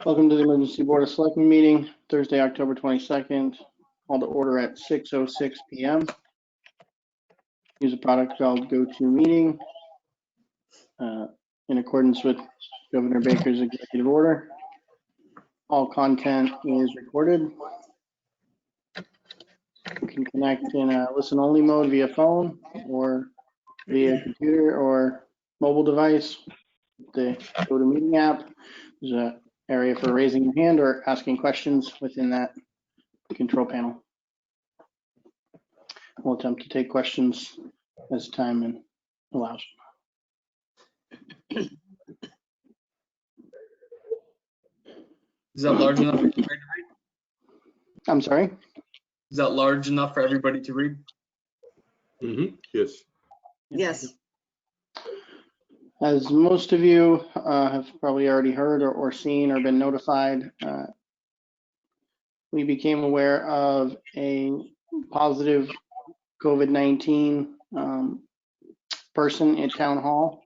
Welcome to the Emergency Board of Selectmen meeting, Thursday, October 22nd. Called to order at 6:06 p.m. Use a product called GoToMeeting in accordance with Governor Baker's executive order. All content is recorded. You can connect in a listen-only mode via phone or via computer or mobile device. The GoToMeeting app, there's an area for raising your hand or asking questions within that control panel. We'll attempt to take questions as time allows. Is that large enough for everybody to read? I'm sorry? Is that large enough for everybody to read? Yes. Yes. As most of you have probably already heard or seen or been notified, we became aware of a positive COVID-19 person at Town Hall,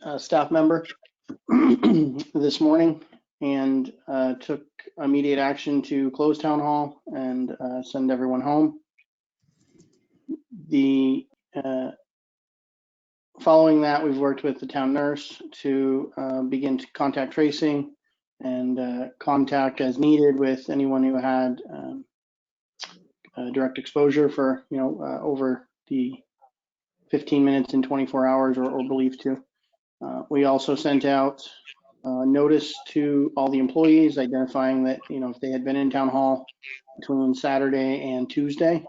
a staff member, this morning, and took immediate action to close Town Hall and send everyone home. Following that, we've worked with the town nurse to begin to contact tracing and contact as needed with anyone who had direct exposure for, over the 15 minutes in 24 hours or believed to. We also sent out notice to all the employees identifying that, if they had been in town hall between Saturday and Tuesday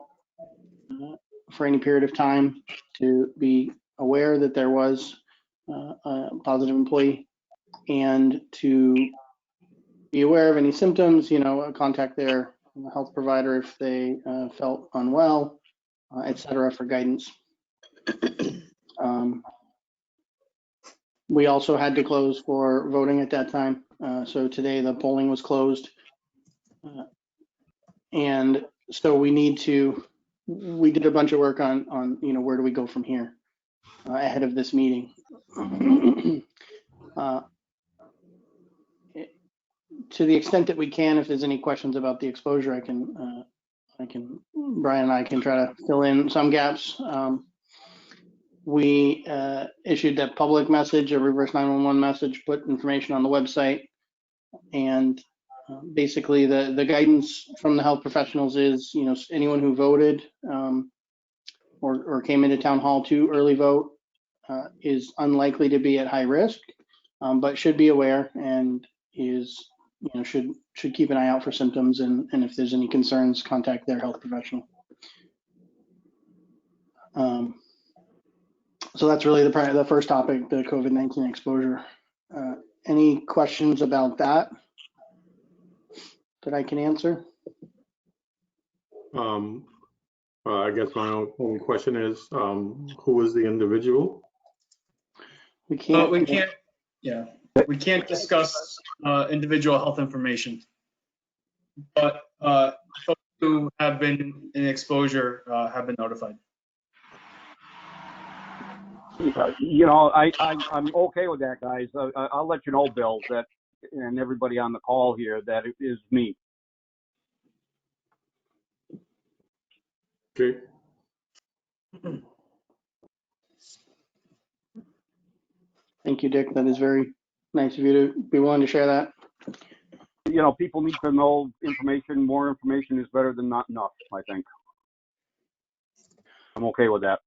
for any period of time, to be aware that there was a positive employee and to be aware of any symptoms, contact their health provider if they felt unwell, et cetera, for guidance. We also had to close for voting at that time. So today the polling was closed. And so we did a bunch of work on where do we go from here ahead of this meeting. To the extent that we can, if there's any questions about the exposure, Brian and I can try to fill in some gaps. We issued that public message, a reverse 911 message, put information on the website, and basically the guidance from the health professionals is, anyone who voted or came into town hall to early vote is unlikely to be at high risk, but should be aware and is, should keep an eye out for symptoms, and if there's any concerns, contact their health professional. So that's really the first topic, the COVID-19 exposure. Any questions about that I can answer? I guess my only question is, who is the individual? We can't We can't discuss individual health information, but folks who have been in exposure have been notified. I'm okay with that, guys. I'll let you know, Bill, that, and everybody on the call here, that it is me. Okay. Thank you, Dick. That is very nice of you to be willing to share that. People need to know information. More information is better than not enough, I think. I'm okay with that.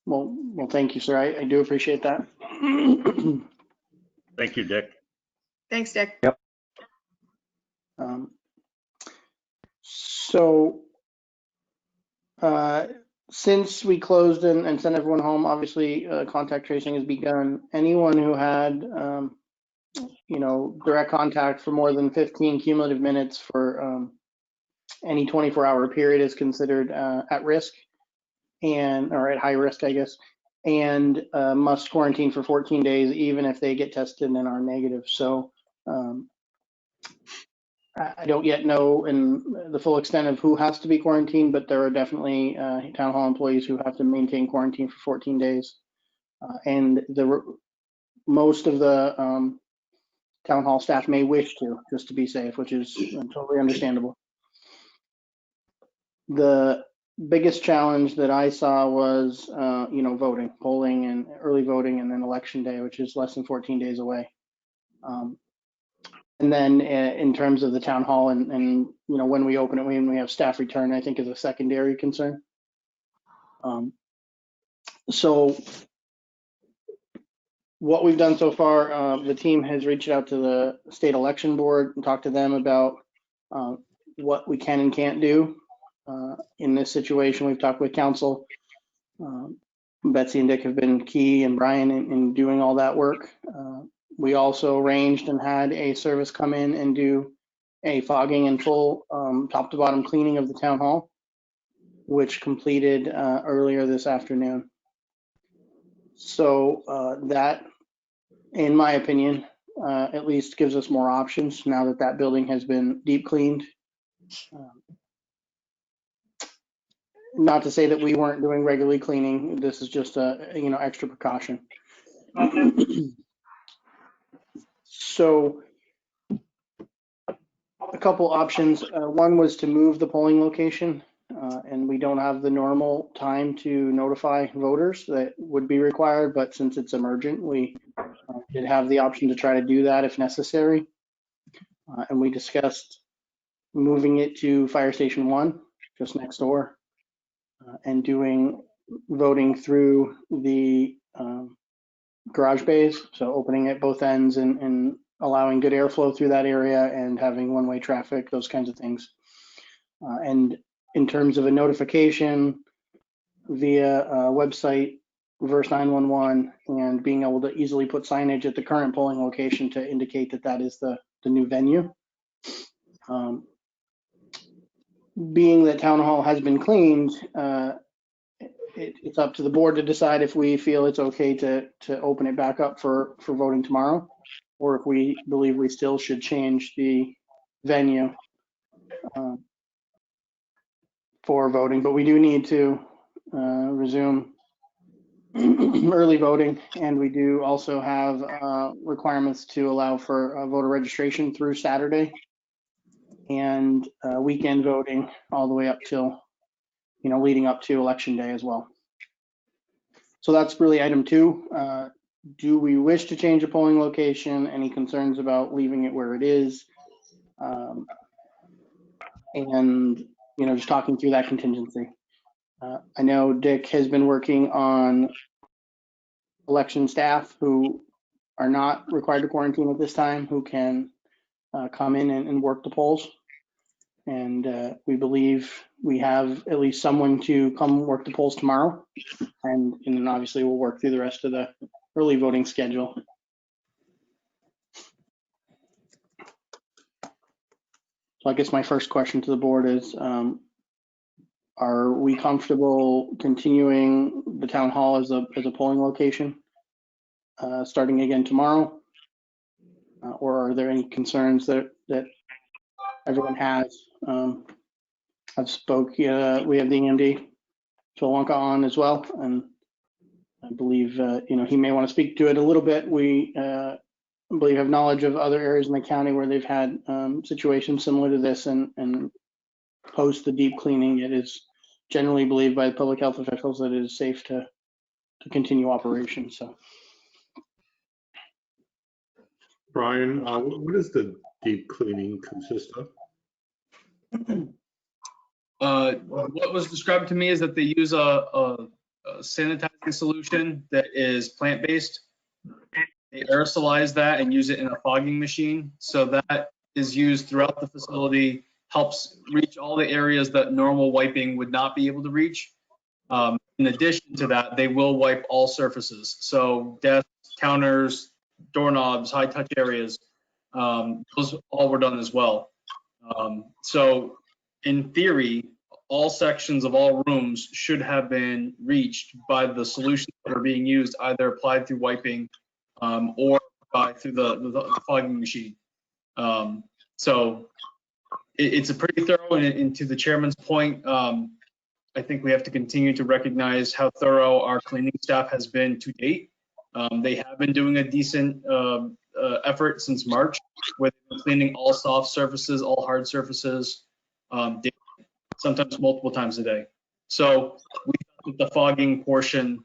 Well, thank you, sir. I do appreciate that. Thank you, Dick. Thanks, Dick. Yep. Since we closed and sent everyone home, obviously contact tracing has begun. Anyone who had, direct contact for more than 15 cumulative minutes for any 24-hour period is considered at risk or at high risk, I guess, and must quarantine for 14 days, even if they get tested and are negative. So I don't yet know in the full extent of who has to be quarantined, but there are definitely town hall employees who have to maintain quarantine for 14 days. And most of the town hall staff may wish to, just to be safe, which is totally understandable. The biggest challenge that I saw was, voting, polling and early voting, and then election day, which is less than 14 days away. And then in terms of the town hall and when we open it, when we have staff return, I think is a secondary concern. So what we've done so far, the team has reached out to the state election board and talked to them about what we can and can't do in this situation. We've talked with council. Betsy and Dick have been key, and Brian in doing all that work. We also arranged and had a service come in and do a fogging and full top to bottom cleaning of the town hall, which completed earlier this afternoon. So that, in my opinion, at least gives us more options now that that building has been deep cleaned. Not to say that we weren't doing regularly cleaning. This is just a extra precaution. So a couple options. One was to move the polling location, and we don't have the normal time to notify voters that would be required, but since it's emergent, we did have the option to try to do that if necessary. And we discussed moving it to Fire Station 1, just next door, and doing voting through the garage bays, so opening at both ends and allowing good airflow through that area and having one-way traffic, those kinds of things. And in terms of a notification via website, reverse 911, and being able to easily put signage at the current polling location to indicate that that is the new venue. Being that town hall has been cleaned, it's up to the board to decide if we feel it's okay to open it back up for voting tomorrow, or if we believe we still should change the venue for voting. But we do need to resume early voting, and we do also have requirements to allow for voter registration through Saturday, and weekend voting all the way up till, leading up to election day as well. So that's really item 2. Do we wish to change a polling location? Any concerns about leaving it where it is? And, just talking through that contingency. I know Dick has been working on election staff who are not required to quarantine at this time, who can come in and work the polls. And we believe we have at least someone to come work the polls tomorrow. And then obviously we'll work through the rest of the early voting schedule. So I guess my first question to the board is, are we comfortable continuing the town hall as a polling location starting again tomorrow? Or are there any concerns that everyone has? I've spoke, we have the EMD, Phil Wonka, on as well, and I believe, he may want to speak to it a little bit. We believe have knowledge of other areas in the county where they've had situations similar to this, and post the deep cleaning, it is generally believed by public health officials that it is safe to continue operations. So, Brian, what does the deep cleaning consist of? What was described to me is that they use a sanitizing solution that is plant-based. They aerosolize that and use it in a fogging machine. So that is used throughout the facility, helps reach all the areas that normal wiping would not be able to reach. In addition to that, they will wipe all surfaces. So desks, counters, doorknobs, high touch areas, those all were done as well. So in theory, all sections of all rooms should have been reached by the solutions that are being used, either applied through wiping or through the fogging machine. So it's a pretty thorough, and to the chairman's point, I think we have to continue to recognize how thorough our cleaning staff has been to date. They have been doing a decent effort since March, where they've been cleaning all soft surfaces, all hard surfaces, daily, sometimes multiple times a day. So we thought that the fogging portion,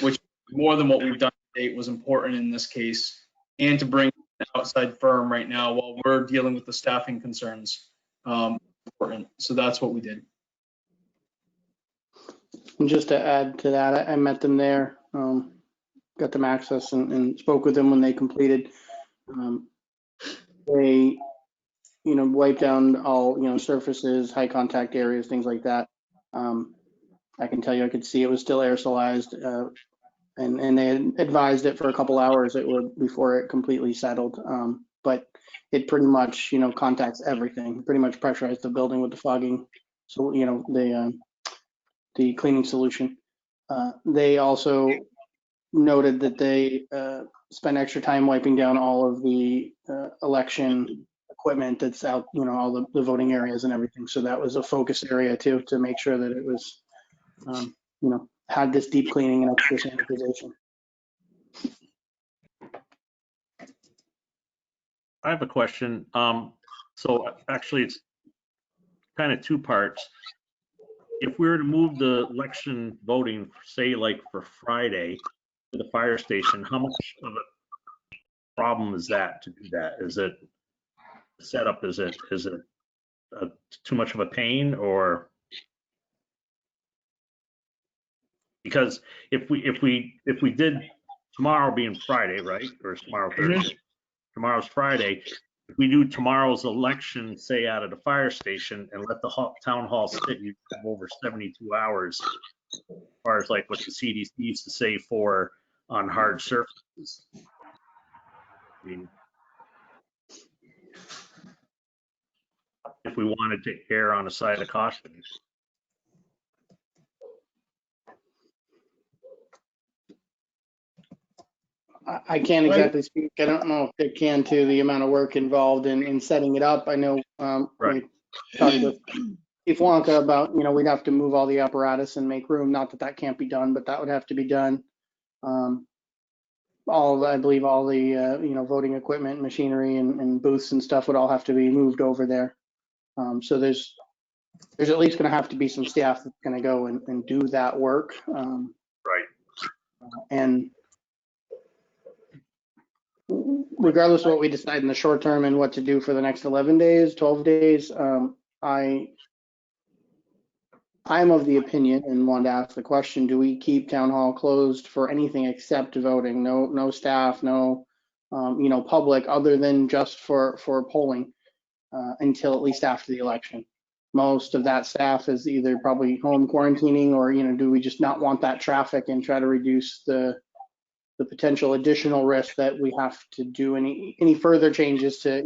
which more than what we've done to date, was important in this case, and to bring an outside firm right now while we're dealing with the staffing concerns, important. So that's what we did. And just to add to that, I met them there, got them access and spoke with them when they completed. They, wiped down all, surfaces, high contact areas, things like that. I can tell you, I could see it was still aerosolized, and they had advised it for a couple hours before it completely settled. But it pretty much, contacts everything, pretty much pressurized the building with the fogging. So, the cleaning solution. They also noted that they spent extra time wiping down all of the election equipment that's out, all the voting areas and everything. So that was a focus area too, to make sure that it was, had this deep cleaning and extra sanitization. I have a question. So actually, it's kind of two parts. If we were to move the election voting, say like for Friday to the fire station, how much of a problem is that to do that? Is it setup? Is it too much of a pain, or? Because if we did tomorrow being Friday, right, or is tomorrow Thursday? Tomorrow's Friday. If we do tomorrow's election, say out of the fire station, and let the town hall sit, you have over 72 hours, as far as like what the CDC used to say for on hard surfaces. I mean, if we wanted to err on the side of caution. I can't exactly speak. I don't know if they can to the amount of work involved in setting it up. I know Right. we talked with Chief Wonka about, we'd have to move all the apparatus and make room. Not that that can't be done, but that would have to be done. I believe all the, voting equipment, machinery and booths and stuff would all have to be moved over there. So there's at least going to have to be some staff that's going to go and do that work. Right. And regardless of what we decide in the short term and what to do for the next 11 days, 12 days, I'm of the opinion and wanted to ask the question, do we keep town hall closed for anything except voting? No staff, no, public, other than just for polling until at least after the election. Most of that staff is either probably home quarantining or, do we just not want that traffic and try to reduce the potential additional risk that we have to do any further changes to,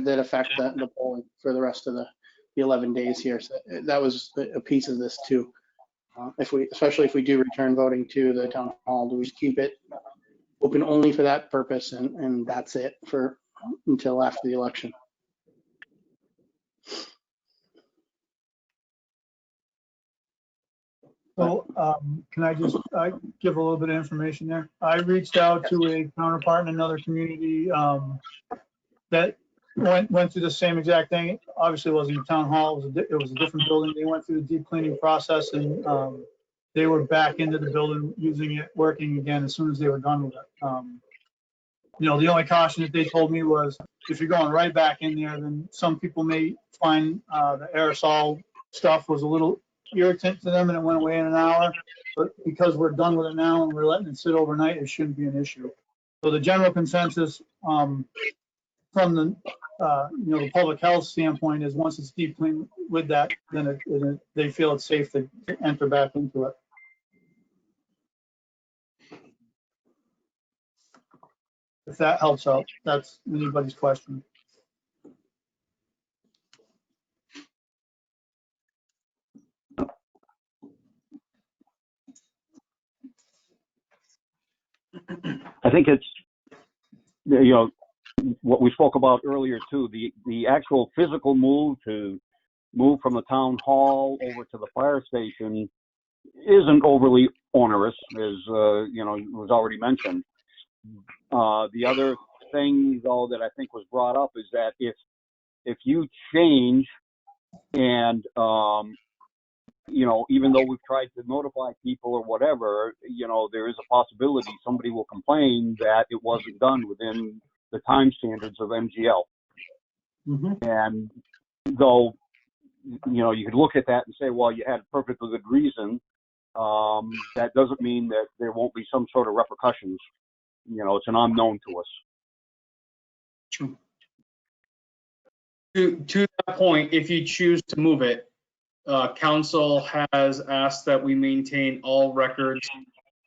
that affect the polling for the rest of the 11 days here. So that was a piece of this too. Especially if we do return voting to the town hall, do we keep it open only for that purpose and that's it until after the election? So can I just give a little bit of information there? I reached out to a counterpart in another community that went through the same exact thing. Obviously, it wasn't a town hall. It was a different building. They went through the deep cleaning process and they were back into the building, using it, working again as soon as they were done with it. The only caution that they told me was if you're going right back in there, then some people may find the aerosol stuff was a little irritant to them and it went away in an hour. But because we're done with it now and we're letting it sit overnight, it shouldn't be an issue. So the general consensus from the the public health standpoint is once it's deep cleaned with that, then they feel it's safe to enter back into it. If that helps out, that's anybody's question. I think it's, what we spoke about earlier too, the actual physical move from the town hall over to the fire station isn't overly onerous, as, was already mentioned. The other thing though that I think was brought up is that if you change and, you know, even though we've tried to notify people or whatever, you know, there is a possibility somebody will complain that it wasn't done within the time standards of MGL. And though, you know, you could look at that and say, well, you had a perfectly good reason. That doesn't mean that there won't be some sort of repercussions. You know, it's an unknown to us. True. To that point, if you choose to move it, council has asked that we maintain all records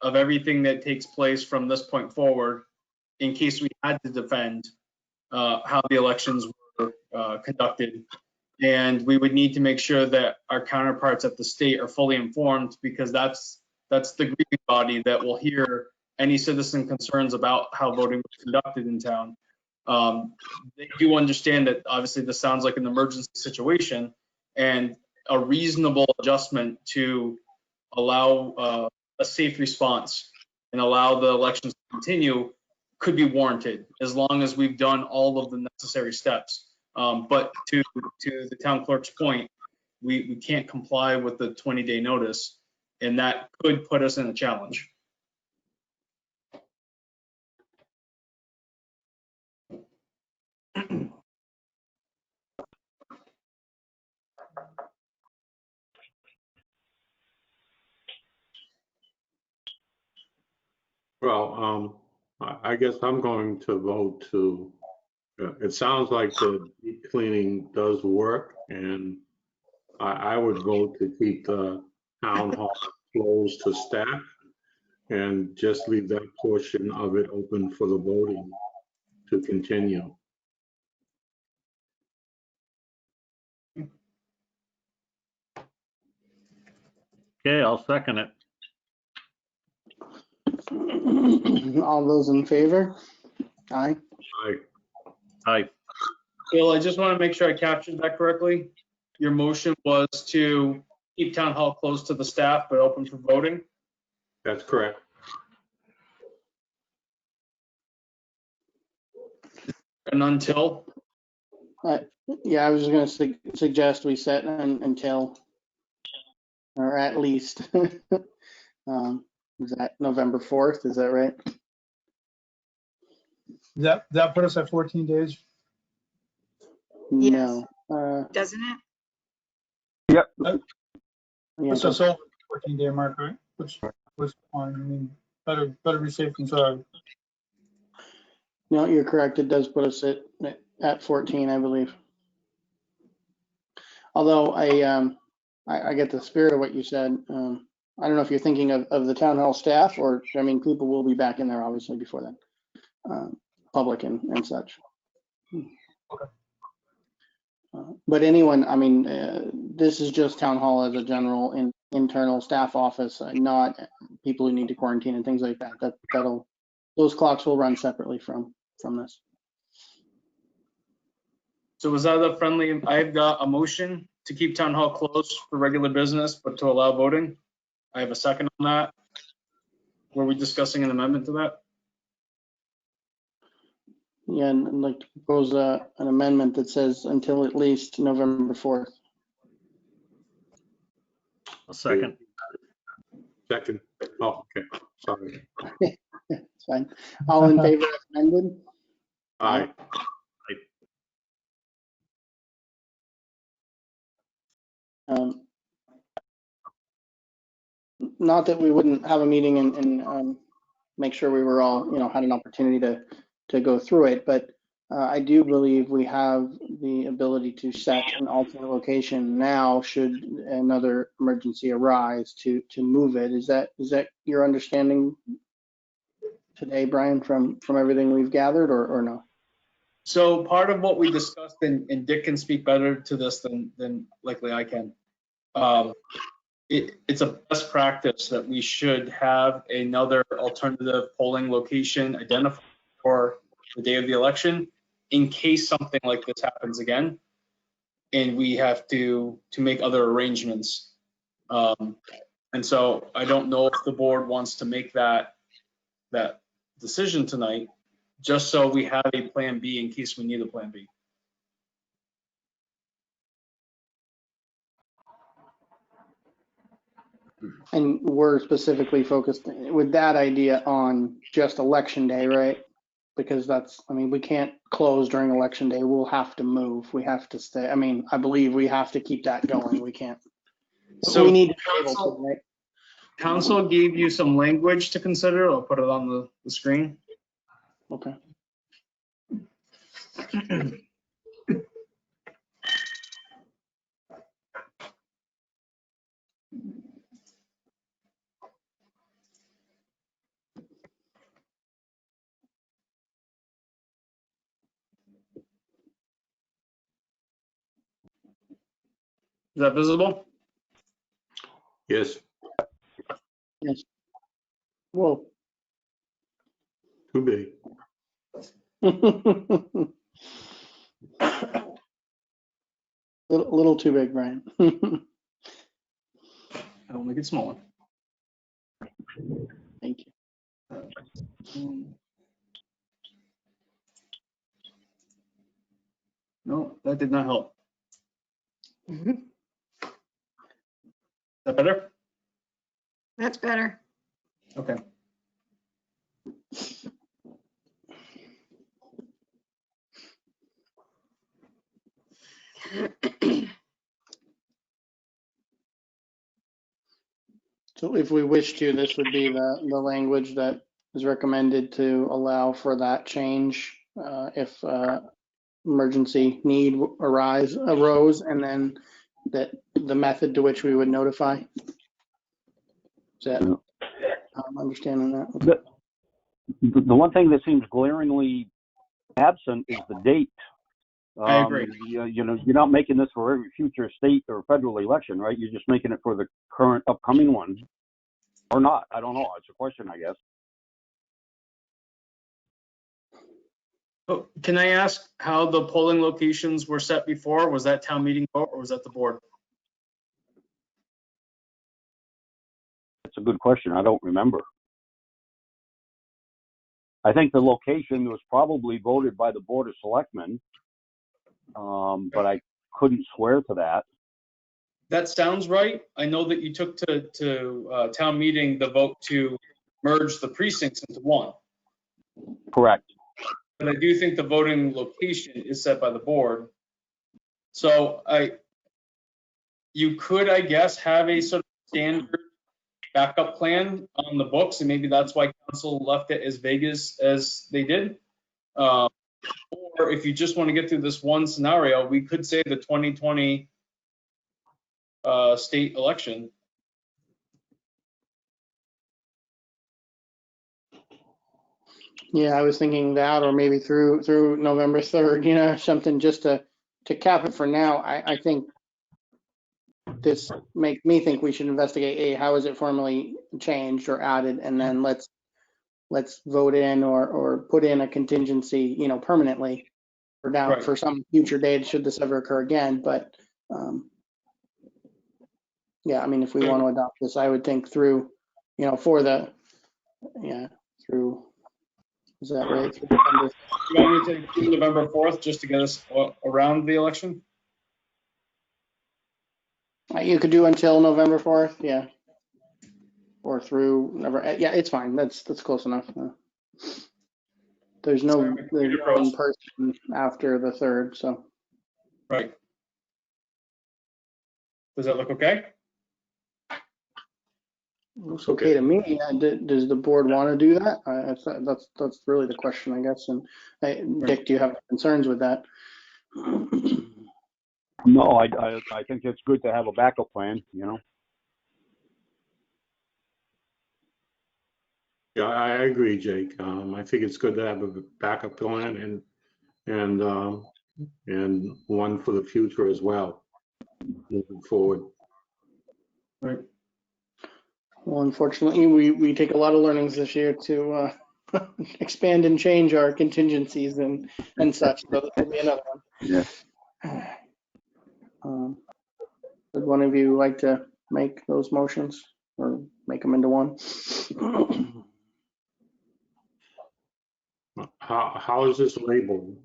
of everything that takes place from this point forward, in case we had to defend how the elections were conducted. And we would need to make sure that our counterparts at the state are fully informed, because that's the grieving body that will hear any citizen concerns about how voting was conducted in town. They do understand that obviously this sounds like an emergency situation, and a reasonable adjustment to allow a safe response and allow the elections to continue could be warranted, as long as we've done all of the necessary steps. But to the town clerk's point, we can't comply with the 20-day notice, and that could put us in a challenge. Well, I guess I'm going to vote to, it sounds like the deep cleaning does work, and I would vote to keep the town hall closed to staff and just leave that portion of it open for the voting to continue. Okay, I'll second it. All those in favor? Aye. Aye. Bill, I just want to make sure I captured that correctly. Your motion was to keep town hall closed to the staff, but open for voting? That's correct. And until? Yeah, I was just gonna suggest we set until, or at least, is that November 4th? Is that right? That put us at 14 days. No. Doesn't it? Yeah, So 14-day mark, right? Which was fine. I mean, better be safe than sorry. no, you're correct. It does put us at 14, I believe. Although I get the spirit of what you said. I don't know if you're thinking of the town hall staff, or, I mean, people will be back in there obviously before then, public and such. But anyone, I mean, this is just town hall as a general internal staff office, not people who need to quarantine and things like that. Those clocks will run separately from this. So was that a friendly, I've got a motion to keep town hall closed for regular business, but to allow voting. I have a second on that. Were we discussing an amendment to that? Yeah, and I'd like to propose an amendment that says until at least November 4th. A second. Second. Oh, okay. Sorry. It's fine. All in favor as amended? Aye. Not that we wouldn't have a meeting and make sure we were all, had an opportunity to go through it, but I do believe we have the ability to set an alternate location now should another emergency arise to move it. Is that your understanding today, Brian, from everything we've gathered, or no? So part of what we discussed, and Dick can speak better to this than likely I can. It's a best practice that we should have another alternative polling location identified for the day of the election in case something like this happens again, and we have to make other arrangements. And so I don't know if the board wants to make that decision tonight, just so we have a plan B in case we need a plan B. And we're specifically focused with that idea on just election day, right? Because that's, I mean, we can't close during election day. We'll have to move. We have to stay. I mean, I believe we have to keep that going. We can't. So we need to be able to, right? Council gave you some language to consider. I'll put it on the screen. Okay. Is that visible? Yes, Yes. Whoa. too big. little too big, Brian. I'll make it smaller. Thank you. No, that did not help. Mhm. Is that better? That's better. Okay. So if we wish to, this would be the language that is recommended to allow for that change if emergency need arose, and then that the method to which we would notify. Is that understanding that? The one thing that seems glaringly absent is the date. I agree. You know, you're not making this for every future state or federal election, right? You're just making it for the current upcoming one, or not. I don't know. It's a question, I guess. Oh, can I ask how the polling locations were set before? Was that town meeting vote or was that the board? It's a good question. I don't remember. I think the location was probably voted by the Board of Selectmen, but I couldn't swear to that. That sounds right. I know that you took to town meeting the vote to merge the precincts into one. Correct. But I do think the voting location is set by the board. So you could, I guess, have a sort of standard backup plan on the books, and maybe that's why council left it as vague as they did. Or if you just want to get through this one scenario, we could say the 2020 state election. Yeah, I was thinking that, or maybe through November 3rd, you know, something just to cap it for now. I think this makes me think we should investigate, how is it formally changed or added, and then let's vote in or put in a contingency, you know, permanently for down Right. for some future date should this ever occur again. But yeah, I mean, if we want to adopt this, I would think through, you know, through, is that right? Through November. You want me to include November 4th just to get us around the election? You could do until November 4th, yeah. Or through November, yeah, it's fine. That's close enough. There's no in person after the 3rd, so. Right. Does that look okay? Looks okay to me. Does the board want to do that? That's really the question, I guess. And Dick, do you have concerns with that? No, I think it's good to have a backup plan, you know. Yeah, I agree, Jake. I think it's good to have a backup plan and one for the future as well, moving forward. Right. Well, unfortunately, we take a lot of learnings this year to expand and change our contingencies and such. So this will be another one. Yeah. Would one of you like to make those motions or make them into one? how is this labeled?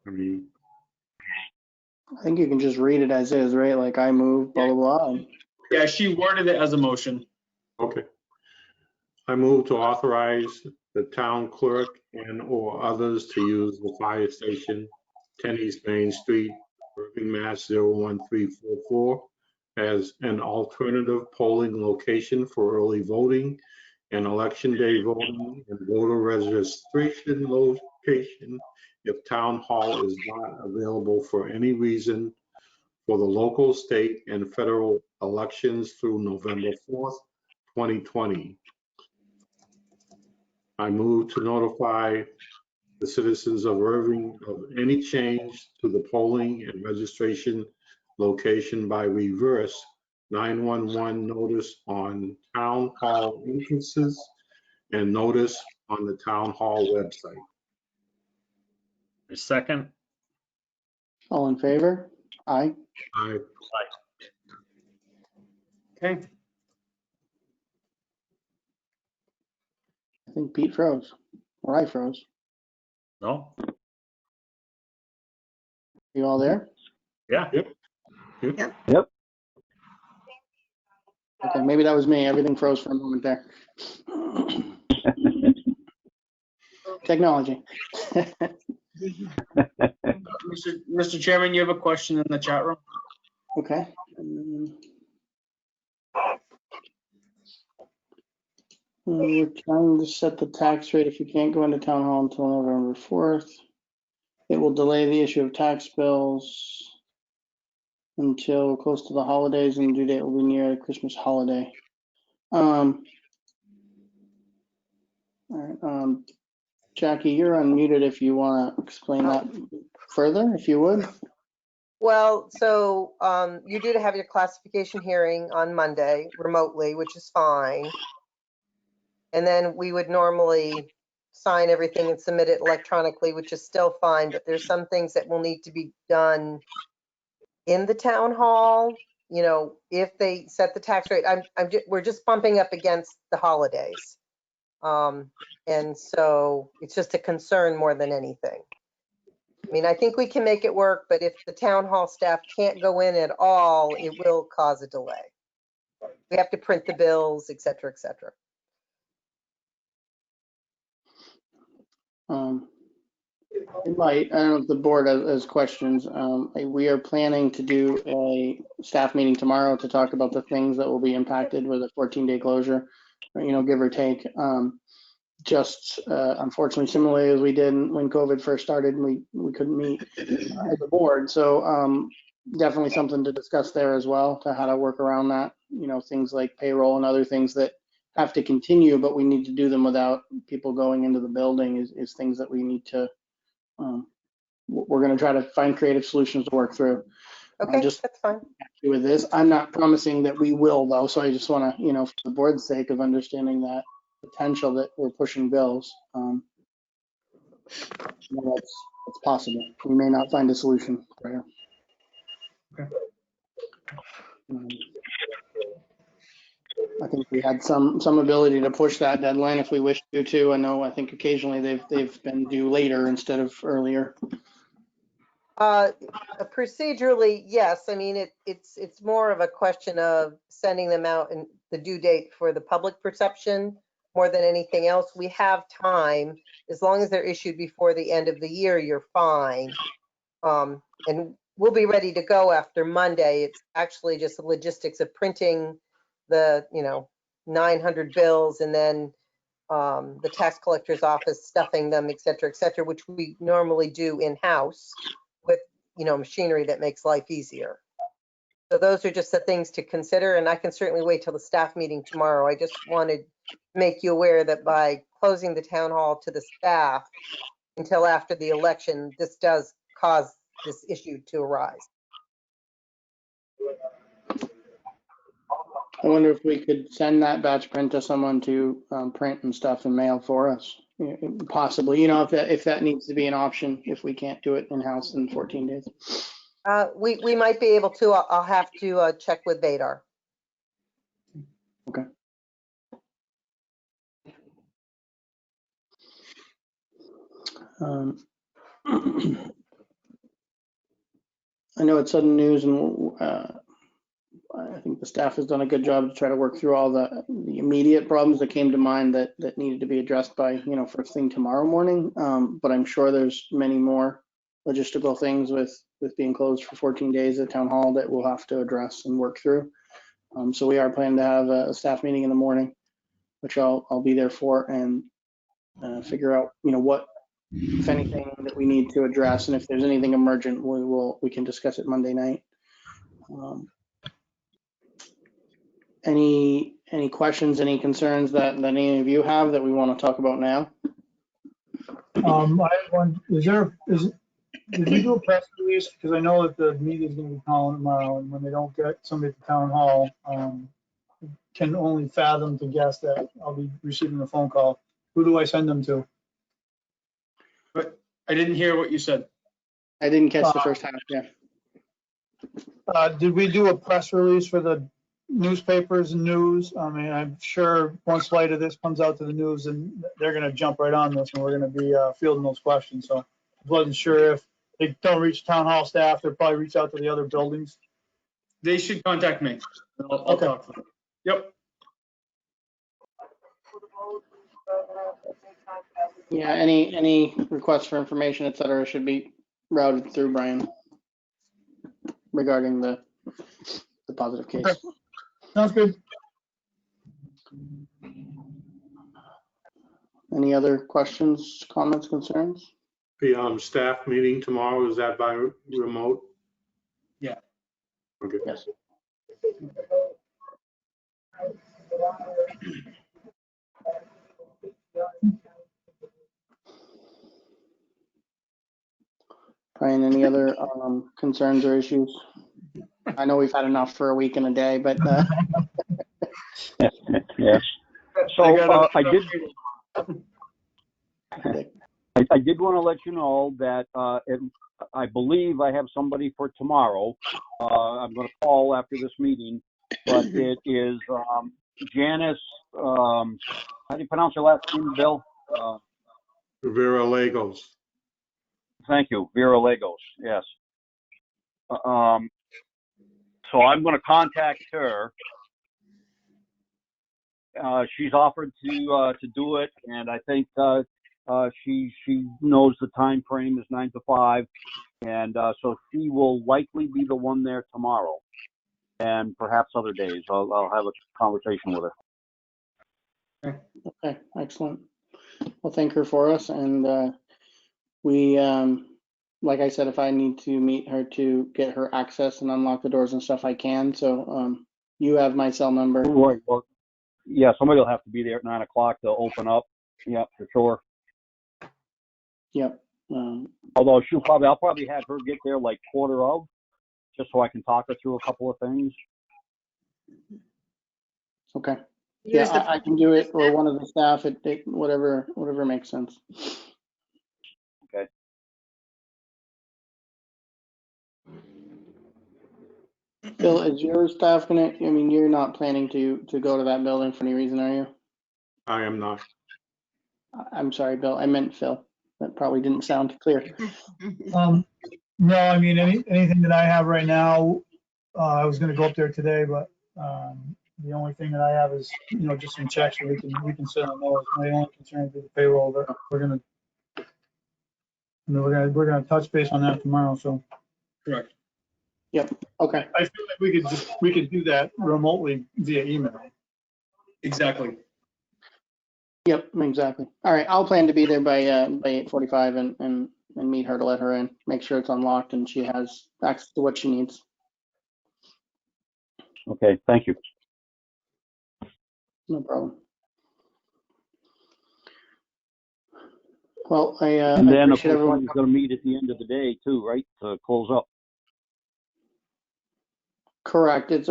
I mean, I think you can just read it as is, right? Like I move, blah, blah, blah. Yeah, she worded it as a motion. okay. I move to authorize the town clerk and/or others to use the fire station, 10 East Main Street, Irving, Mass. 01344, as an alternative polling location for early voting and election day voting and voter registration location if town hall is not available for any reason for the local, state, and federal elections through November 4th, 2020. I move to notify the citizens of Irving of any change to the polling and registration location by reverse 911 notice on town hall entrances and notice on the town hall website. A second? All in favor? Aye. I, Okay. I think Pete froze, or I froze. No? You all there? Yeah. Okay, maybe that was me. Everything froze for a moment there. Technology. Mr. Chairman, you have a question in the chat room? Okay. We're trying to set the tax rate if you can't go into town hall until November 4th. It will delay the issue of tax bills until close to the holidays, and the due date will be near the Christmas holiday. All right, Jackie, you're unmuted if you want to explain that further, if you would. Well, so you do have your classification hearing on Monday remotely, which is fine. And then we would normally sign everything and submit it electronically, which is still fine, but there's some things that will need to be done in the town hall. You know, if they set the tax rate, we're just bumping up against the holidays. And so it's just a concern more than anything. I mean, I think we can make it work, but if the town hall staff can't go in at all, it will cause a delay. We have to print the bills, et cetera, et cetera. It might, I don't know if the board has questions. We are planning to do a staff meeting tomorrow to talk about the things that will be impacted with a 14-day closure, you know, give or take. Just unfortunately, similarly as we did when COVID first started, we couldn't meet as a board. So definitely something to discuss there as well, to how to work around that. You know, things like payroll and other things that have to continue, but we need to do them without people going into the building is things that we need to, we're going to try to find creative solutions to work through. Okay, Just that's fine. with this, I'm not promising that we will though. So I just want to, you know, for the board's sake of understanding that potential that we're pushing bills, you know, it's possible. We may not find a solution there. Okay. I think we had some ability to push that deadline if we wish to too. I think occasionally they've been due later instead of earlier. Procedurally, yes. I mean, it's more of a question of sending them out and the due date for the public perception more than anything else. We have time. As long as they're issued before the end of the year, you're fine. And we'll be ready to go after Monday. It's actually just the logistics of printing the, 900 bills and then the tax collector's office stuffing them, et cetera, which we normally do in-house with, machinery that makes life easier. So those are just the things to consider, and I can certainly wait till the staff meeting tomorrow. I just wanted to make you aware that by closing the town hall to the staff until after the election, this does cause this issue to arise. I wonder if we could send that batch print to someone to print and stuff and mail for us. Possibly, if that needs to be an option, if we can't do it in-house in 14 days. We might be able to. I'll have to check with Vadar. Okay. Um, I know it's sudden news, and I think the staff has done a good job to try to work through all the immediate problems that came to mind that needed to be addressed by, first thing tomorrow morning. But I'm sure there's many more logistical things with being closed for 14 days at town hall that we'll have to address and work through. So we are planning to have a staff meeting in the morning, which I'll be there for, and figure out, what, if anything, that we need to address, and if there's anything emergent, we can discuss it Monday night. Any questions, any concerns that any of you have that we want to talk about now? I have one, did we do a press release? Because I know that the media is going to be calling tomorrow, and when they don't get somebody at the town hall, can only fathom to guess that I'll be receiving a phone call. Who do I send them to? But I didn't hear what you said. I didn't catch the first half, yeah. Did we do a press release for the newspapers and news? I mean, I'm sure once light of this comes out to the news, and they're gonna jump right on this, and we're gonna be fielding those questions. So I wasn't sure if they don't reach town hall staff, they'll probably reach out to the other buildings. They should contact me. I'll Okay. talk to them. Yep. Yeah, any requests for information, et cetera, should be routed through Brian regarding the positive case. Okay. Sounds good. Any other questions, comments, concerns? The staff meeting tomorrow, is that by remote? Yeah. Okay. Yes. Brian, any other concerns or issues? I know we've had enough for a week and a day, but Yes. So I did want to let you know that I believe I have somebody for tomorrow. I'm going to call after this meeting, but it is Janice. How do you pronounce your last name, Bill? Vera Lagos. Thank you, Vera Lagos. Yes. So I'm going to contact her. She's offered to do it, and I think she knows the time frame is 9 to 5, and so she will likely be the one there tomorrow, and perhaps other days. I'll have a conversation with her. okay, excellent. Well, thank her for us, and we, like I said, if I need to meet her to get her access and unlock the doors and stuff, I can. So you have my cell number. Right. Well, yeah, somebody will have to be there at 9 o'clock to open up. Yeah, for sure. Yep. Although I'll probably have her get there like quarter of, just so I can talk her through a couple of things. Okay. Use Yeah, the- I can do it, or one of the staff. Whatever makes sense. Okay. Phil, is your staff gonna? I mean, you're not planning to go to that building for any reason, are you? I am not. I'm sorry, Bill. I meant Phil. That probably didn't sound clear. No, I mean, anything that I have right now, I was gonna go up there today, but the only thing that I have is, just some checks that we can send on those. My only concern is the payroll, but we're gonna touch base on that tomorrow, so. Correct. Yep. Okay. I feel like we could do that remotely via email. Exactly. Yep. Exactly. All right. I'll plan to be there by 8:45 and meet her to let her in. Make sure it's unlocked and she has access to what she needs. Okay, thank you. No problem. Well, I And then, of appreciate course, everyone. we're going to meet at the end of the day too, right, to close up. Correct. It's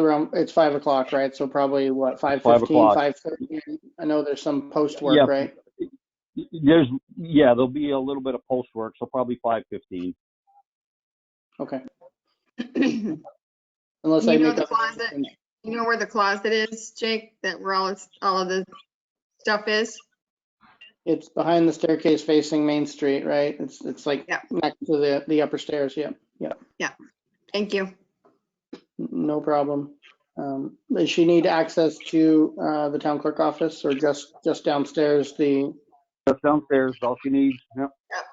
5 o'clock, right? So probably what, 5:15, 5:30? I know there's some post work, Yeah. right? There'll be a little bit of post work, so probably 5:15. Okay. Unless I You know make the up. closet, you know where the closet is, Jake, that where all of the stuff is? It's behind the staircase facing Main Street, right? It's like Yeah. next to the upper stairs. Yep. Thank you. No problem. Does she need access to the town clerk office or just downstairs? Just downstairs, all she needs. Yep.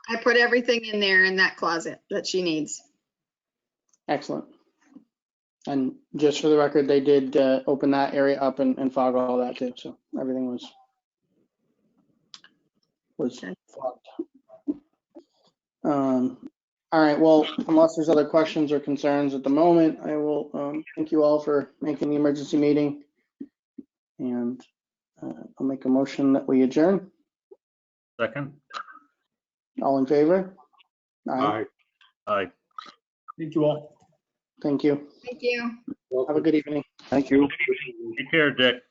I put everything in there in that closet that she needs. Excellent. And just for the record, they did open that area up and fog all that too. So everything was Okay. fogged. All right. Well, unless there's other questions or concerns at the moment, I will thank you all for making the emergency meeting. And I'll make a motion that we adjourn. Second? All in favor? Aye. Aye. Thank you all. Thank you. Thank you. Have a good evening. Thank you. Take care, Dick.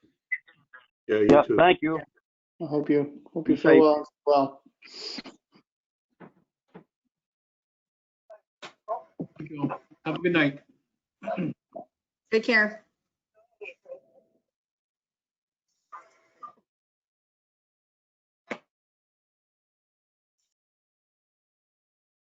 Yeah, you Yeah, too. thank you. I hope you Be feel safe. well. Well. Thank you all. Have a good night. Take care.